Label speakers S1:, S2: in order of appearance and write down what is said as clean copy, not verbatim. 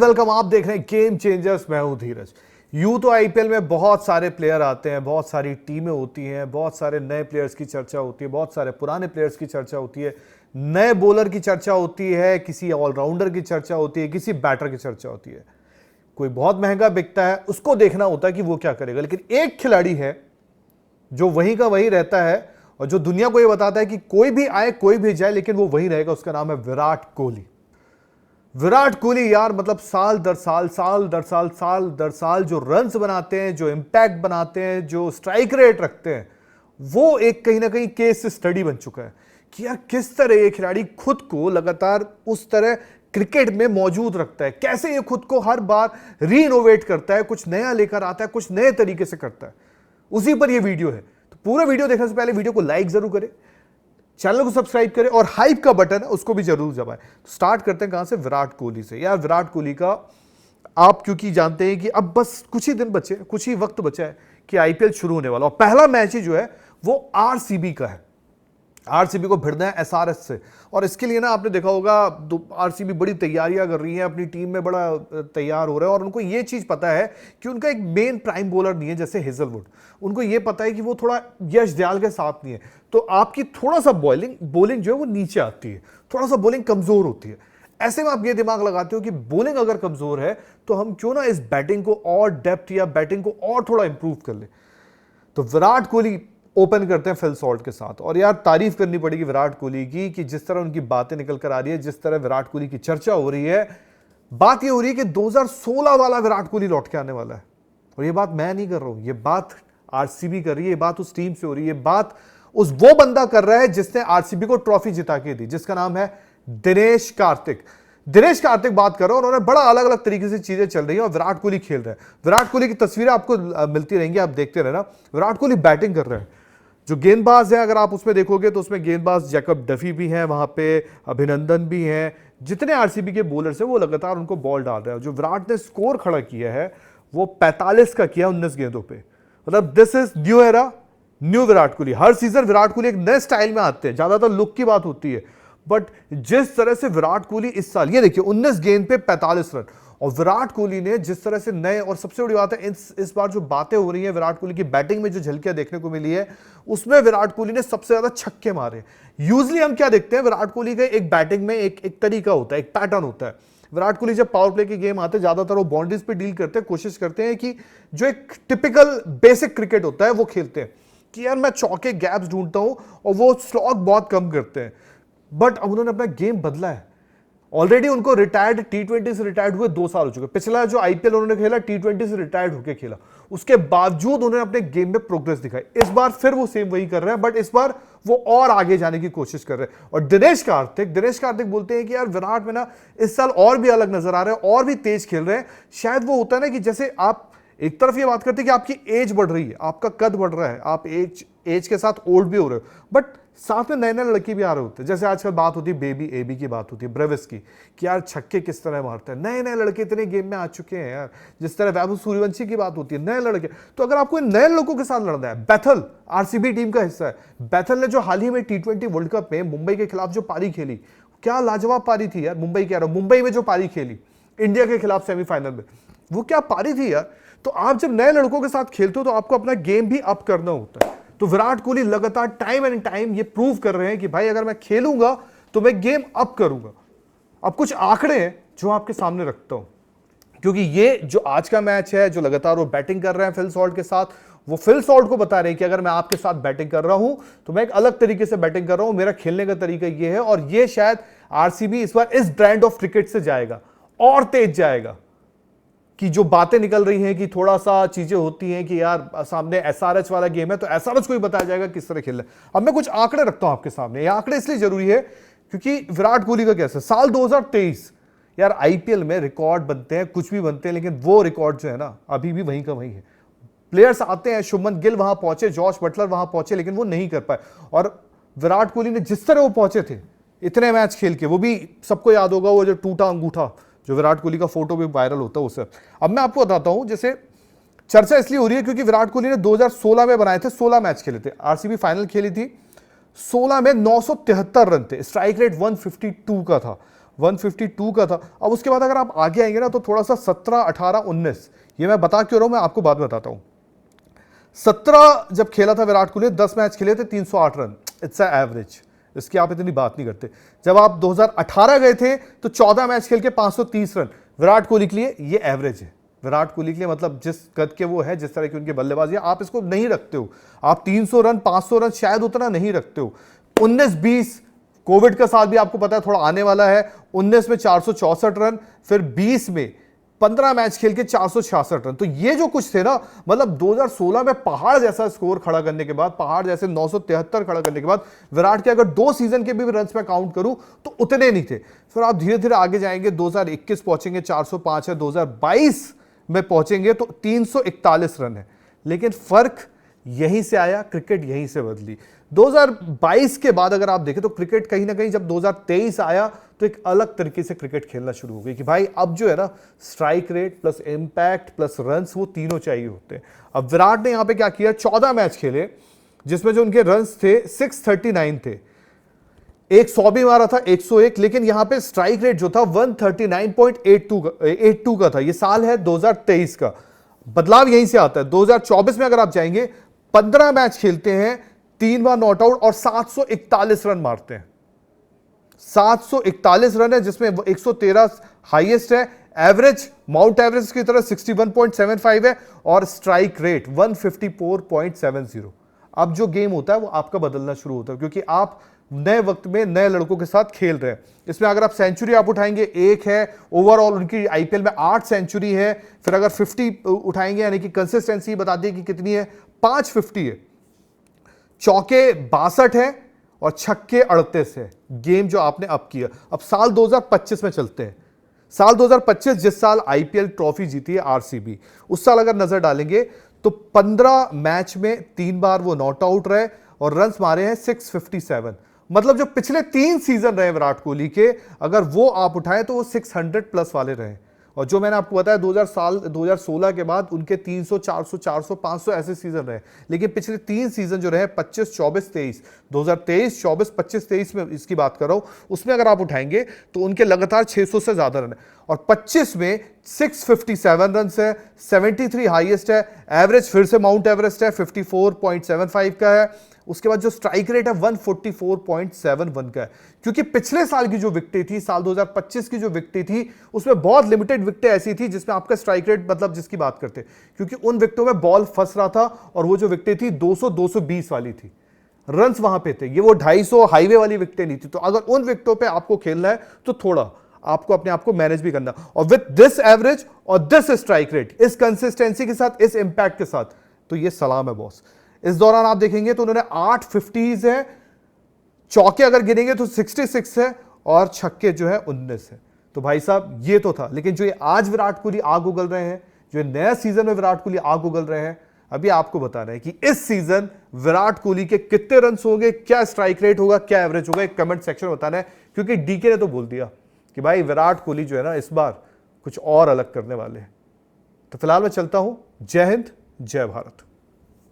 S1: Welcome. आप देख रहे हैं गेम चेंजर्स। मैं हूं धीरज। यूं तो आईपीएल में बहुत सारे प्लेयर आते हैं, बहुत सारी टीमें होती हैं, बहुत सारे नए प्लेयर्स की चर्चा होती है, बहुत सारे पुराने प्लेयर्स की चर्चा होती है, नए बॉलर की चर्चा होती है, किसी ऑलराउंडर की चर्चा होती है, किसी बैटर की चर्चा होती है। कोई बहुत महंगा बिकता है, उसको देखना होता है कि वो क्या करेगा। लेकिन एक खिलाड़ी है जो वहीं का वहीं रहता है और जो दुनिया को ये बताता है कि कोई भी आए कोई भी जाए लेकिन वो वहीं रहेगा। उसका नाम है विराट कोहली। विराट कोहली यार, मतलब साल दर साल जो रन्स बनाते हैं, जो इंपैक्ट बनाते हैं, जो स्ट्राइक रेट रखते हैं, वो एक कहीं ना कहीं केस स्टडी बन चुका है कि यार किस तरह ये खिलाड़ी खुद को लगातार उस तरह क्रिकेट में मौजूद रखता है, कैसे ये खुद को हर बार रीइनोवेट करता है, कुछ नया लेकर आता है, कुछ नए तरीके से करता है। उसी पर ये वीडियो है। तो पूरा वीडियो देखने से पहले वीडियो को लाइक जरूर करें, चैनल को सब्सक्राइब करें और हाइप का बटन है उसको भी जरूर दबाएं। तो स्टार्ट करते हैं कहां से? विराट कोहली से। यार विराट कोहली का आप क्योंकि जानते हैं कि अब बस कुछ ही दिन बचे, कुछ ही वक्त बचा है कि आईपीएल शुरू होने वाला और पहला मैच ही जो है वो आरसीबी का है। आरसीबी को भिड़ना है एसआरएच से और इसके लिए ना आपने देखा होगा आरसीबी बड़ी तैयारियां कर रही है, अपनी टीम में बड़ा तैयार हो रहा है और उनको ये चीज पता है कि उनका एक मेन प्राइम बॉलर नहीं है जैसे हेजलवुड। उनको ये पता है कि वो थोड़ा यश दयाल के साथ नहीं है, तो आपकी थोड़ा सा बॉलिंग जो है वो नीचे आती है, थोड़ा सा बॉलिंग कमजोर होती है। ऐसे में आप ये दिमाग लगाते हो कि बॉलिंग अगर कमजोर है तो हम क्यों ना इस बैटिंग को और डेप्थ या बैटिंग को और थोड़ा इंप्रूव कर ले। तो विराट कोहली ओपन करते हैं फिल सॉल्ट के साथ। और यार तारीफ करनी पड़ेगी विराट कोहली की कि जिस तरह उनकी बातें निकल कर आ रही है, जिस तरह विराट कोहली की चर्चा हो रही है, बात ये हो रही है कि 2016 वाला विराट कोहली लौट के आने वाला है। और ये बात मैं नहीं कर रहा हूं, ये बात आरसीबी कर रही है, ये बात उस टीम से हो रही है, ये बात वो बंदा कर रहा है जिसने आरसीबी को ट्रॉफी जिता के दी, जिसका नाम है दिनेश कार्तिक। दिनेश कार्तिक बात कर रहा है और उन्होंने बड़ा अलग अलग तरीके से चीजें चल रही है और विराट कोहली खेल रहे हैं। विराट कोहली की तस्वीरें आपको मिलती रहेंगी, आप देखते रहना। विराट कोहली बैटिंग कर रहे हैं। जो गेंदबाज है अगर आप उसमें देखोगे तो उसमें गेंदबाज जैकब डफी भी हैं, वहां पे अभिनंदन भी हैं। जितने आरसीबी के बॉलर्स हैं वो लगातार उनको बॉल डाल रहे हैं। जो विराट ने स्कोर खड़ा किया है वो 45 का किया 19 गेंदों पे। मतलब this is new era, new Virat Kohli. Her season Virat Kohli एक नए स्टाइल में आते हैं, ज्यादातर लुक की बात होती है, बट जिस तरह से विराट कोहली इस साल, ये देखिए 19 गेंद पे 45 रन, और विराट कोहली ने जिस तरह से नए, और सबसे बड़ी बात है इस बार जो बातें हो रही हैं विराट कोहली की बैटिंग में, जो झलकियां देखने को मिली है उसमें विराट कोहली ने सबसे ज्यादा छक्के मारे। यूजली हम क्या देखते हैं, विराट कोहली का एक बैटिंग में एक तरीका होता है, एक पैटर्न होता है। विराट कोहली जब पावर प्ले के गेम आते हैं ज्यादातर वो बाउंड्रीज पे डील करते हैं, कोशिश करते हैं कि जो एक टिपिकल बेसिक क्रिकेट होता है वो खेलते हैं कि यार मैं चौके गैप्स ढूंढता हूं, और वो स्लॉग बहुत कम करते हैं। बट अब उन्होंने अपना गेम बदला है। ऑलरेडी उनको रिटायर्ड टी20 से रिटायर्ड हुए 2 साल हो चुके। पिछला जो आईपीएल उन्होंने खेला टी20 से रिटायर्ड होकर खेला, उसके बावजूद उन्होंने अपने गेम में प्रोग्रेस दिखाई। इस बार फिर वो सेम वही कर रहे हैं, बट इस बार वो और आगे जाने की कोशिश कर रहे हैं। और दिनेश कार्तिक बोलते हैं कि यार विराट में ना इस साल और भी अलग नजर आ रहे हैं, और भी तेज खेल रहे हैं। शायद वो होता है ना कि जैसे आप एक तरफ ये बात करते हैं कि आपकी एज बढ़ रही है, आपका कद बढ़ रहा है, आप एज के साथ ओल्ड भी हो रहे हो, बट साथ में नए नए लड़के भी आ रहे होते हैं। जैसे आजकल बात होती है बेबी एबी की बात होती है, ब्रेविस की, कि यार छक्के किस तरह मारते हैं। नए नए लड़के इतने गेम में आ चुके हैं यार। जिस तरह वैभव सूर्यवंशी की बात होती है, नए लड़के। तो अगर आपको नए लोगों के साथ लड़ना है, बैथल आरसीबी टीम का हिस्सा है। बैथल ने जो हाल ही में टी20 वर्ल्ड कप में मुंबई के खिलाफ जो पारी खेली, क्या लाजवाब पारी थी यार। मुंबई में जो पारी खेली इंडिया के खिलाफ सेमीफाइनल में, वो क्या पारी थी यार। तो आप जब नए लड़कों के साथ खेलते हो तो आपको अपना गेम भी अप करना होता है। तो विराट कोहली लगातार टाइम एंड टाइम ये प्रूव कर रहे हैं कि भाई अगर मैं खेलूंगा तो मैं गेम अप करूंगा। अब कुछ आंकड़े हैं जो आपके सामने रखता हूं, क्योंकि ये जो आज का मैच है, जो लगातार वो बैटिंग कर रहे हैं फिल सॉल्ट के साथ, वो फिल सॉल्ट को बता रहे हैं कि अगर मैं आपके साथ बैटिंग कर रहा हूं तो मैं एक अलग तरीके से बैटिंग कर रहा हूं, मेरा खेलने का तरीका ये है। और ये शायद आरसीबी इस बार इस ब्रांड ऑफ क्रिकेट से जाएगा और तेज जाएगा। कि जो बातें निकल रही हैं कि थोड़ा सा चीजें होती हैं कि यार सामने एसआरएच वाला गेम है तो एसआरएच को ही बताया जाएगा किस तरह खेलना है। अब मैं कुछ आंकड़े रखता हूं आपके सामने। ये आंकड़े इसलिए जरूरी है क्योंकि विराट कोहली का कैसा साल 2023, यार आईपीएल में रिकॉर्ड बनते हैं, कुछ भी बनते हैं, लेकिन वो रिकॉर्ड जो है ना अभी भी वहीं का वहीं है। प्लेयर्स आते हैं, शुभमन गिल वहां पहुंचे, जॉश बटलर वहां पहुंचे, लेकिन वो नहीं कर पाए। और विराट कोहली ने जिस तरह वो पहुंचे थे इतने मैच खेल के, वो भी सबको याद होगा वो जो टूटा अंगूठा, जो विराट कोहली का फोटो भी वायरल होता है उससे। अब मैं आपको बताता हूं, जैसे चर्चा इसलिए हो रही है क्योंकि विराट कोहली ने 2016 में बनाए थे, 16 मैच खेले थे, आरसीबी फाइनल खेली थी, 16 में 973 रन थे, स्ट्राइक रेट 152 का था। 152 का था। अब उसके बाद अगर आप आगे आएंगे ना तो थोड़ा सा 17, 18, 19, ये मैं बता क्यों रहा हूं, मैं आपको बाद में बताता हूं। 17 जब खेला था विराट कोहली, 10 मैच खेले थे, 308 रन, इट्स अ एवरेज, इसकी आप इतनी बात नहीं करते। जब आप 2018 गए थे तो 14 मैच खेल के 530 रन, विराट कोहली के लिए ये एवरेज है। विराट कोहली के लिए मतलब जिस कद के वो है, जिस तरह की उनकी बल्लेबाजी है, आप इसको नहीं रखते हो। आप 300 रन 500 रन शायद उतना नहीं रखते हो। 19-20 कोविड का साल भी आपको पता है थोड़ा आने वाला है, 19 में 464 रन, फिर 20 में 15 मैच खेल के 466 रन। तो ये जो कुछ थे ना, मतलब 2016 में पहाड़ जैसा स्कोर खड़ा करने के बाद, पहाड़ जैसे 973 खड़ा करने के बाद, विराट के अगर 2 सीजन के भी रन में काउंट करूं तो उतने नहीं थे। फिर आप धीरे धीरे आगे जाएंगे, 2021 पहुंचेंगे 405 है, 2022 में पहुंचेंगे तो 341 रन है। लेकिन फर्क यहीं से आया, क्रिकेट यहीं से बदली। 2022 के बाद अगर आप देखें तो क्रिकेट कहीं ना कहीं, जब 2023 आया तो एक अलग तरीके से क्रिकेट खेलना शुरू हो गई कि भाई अब जो है ना, strike rate plus impact plus runs, वो तीनों चाहिए होते हैं। अब विराट ने यहां पे क्या किया, 14 मैच खेले जिसमें जो उनके रन्स थे 639 थे, एक 100 भी मारा था, 101, लेकिन यहां पे स्ट्राइक रेट जो था 139.82 का था। ये साल है 2023 का, बदलाव यहीं से आता है। 2024 में अगर आप जाएंगे, 15 मैच खेलते हैं, 3 बार नॉट आउट और 741 रन मारते हैं। 741 रन है, जिसमें 113 हाईएस्ट है, एवरेज माउंट एवरेज की तरह 61.75 है, और स्ट्राइक रेट 154.70। अब जो गेम होता है वो आपका बदलना शुरू होता है, क्योंकि आप नए वक्त में नए लड़कों के साथ खेल रहे हैं। इसमें अगर आप सेंचुरी आप उठाएंगे, एक है, ओवरऑल उनकी आईपीएल में 8 सेंचुरी है। फिर अगर 50 उठाएंगे, यानी कि कंसिस्टेंसी बता दी कि कितनी है, 550 है, चौके 62 है और छक्के 38 है। गेम जो आपने अब किया। अब साल 2025 में चलते हैं। साल 2025 जिस साल आईपीएल ट्रॉफी जीती है आरसीबी, उस साल अगर नजर डालेंगे तो 15 मैच में 3 बार वो नॉट आउट रहे और रन्स मारे हैं 657। मतलब जो पिछले 3 सीजन रहे विराट कोहली के, अगर वो आप उठाएं तो वो 600 प्लस वाले रहे। और जो मैंने आपको बताया 2016 के बाद उनके 300, 400, 400, 500 ऐसे सीजन रहे। लेकिन पिछले 3 सीजन जो रहे, 25, 24, 23, 2023, 24, 25, 23 में इसकी बात कर रहा हूं, उसमें अगर आप उठाएंगे तो उनके लगातार 600 से ज्यादा रन है। और 25 में 657 रन है, 73 हाईएस्ट है, एवरेज फिर से माउंट एवरेस्ट है 54.75 का है। उसके बाद जो स्ट्राइक रेट है 144.71 का है। क्योंकि पिछले साल की जो विकेटें थी, साल 2025 की जो विकेटें थी, उसमें बहुत लिमिटेड विकेटें ऐसी थी जिसमें आपका स्ट्राइक रेट, मतलब जिसकी बात करते, क्योंकि उन विकेटों में बॉल फंस रहा था और वो जो विकेटें थी 200, 220 वाली थी, रन्स वहां पे थे। ये वो 250 हाईवे वाली विकेटें नहीं थी। तो अगर उन विकेटों पे आपको खेलना है तो थोड़ा आपको अपने आप को मैनेज भी करना, और विद दिस एवरेज और दिस स्ट्राइक रेट, इस कंसिस्टेंसी के साथ, इस इंपैक्ट के साथ, तो ये सलाम है बॉस। इस दौरान आप देखेंगे तो उन्होंने 8 50s है, चौके अगर गिनेंगे तो 66 है, और छक्के जो है 19 है। तो भाई साहब ये तो था। लेकिन जो ये आज विराट कोहली आग उगल रहे हैं, जो नया सीजन में विराट कोहली आग उगल रहे हैं, अभी आपको बता रहे हैं कि इस सीजन विराट कोहली के कितने रन होंगे, क्या स्ट्राइक रेट होगा, क्या एवरेज होगा, एक कमेंट सेक्शन में बताना है। क्योंकि डीके ने तो बोल दिया कि भाई विराट कोहली जो है ना, इस बार कुछ और अलग करने वाले हैं। तो फिलहाल मैं चलता हूं। जय हिंद, जय भारत।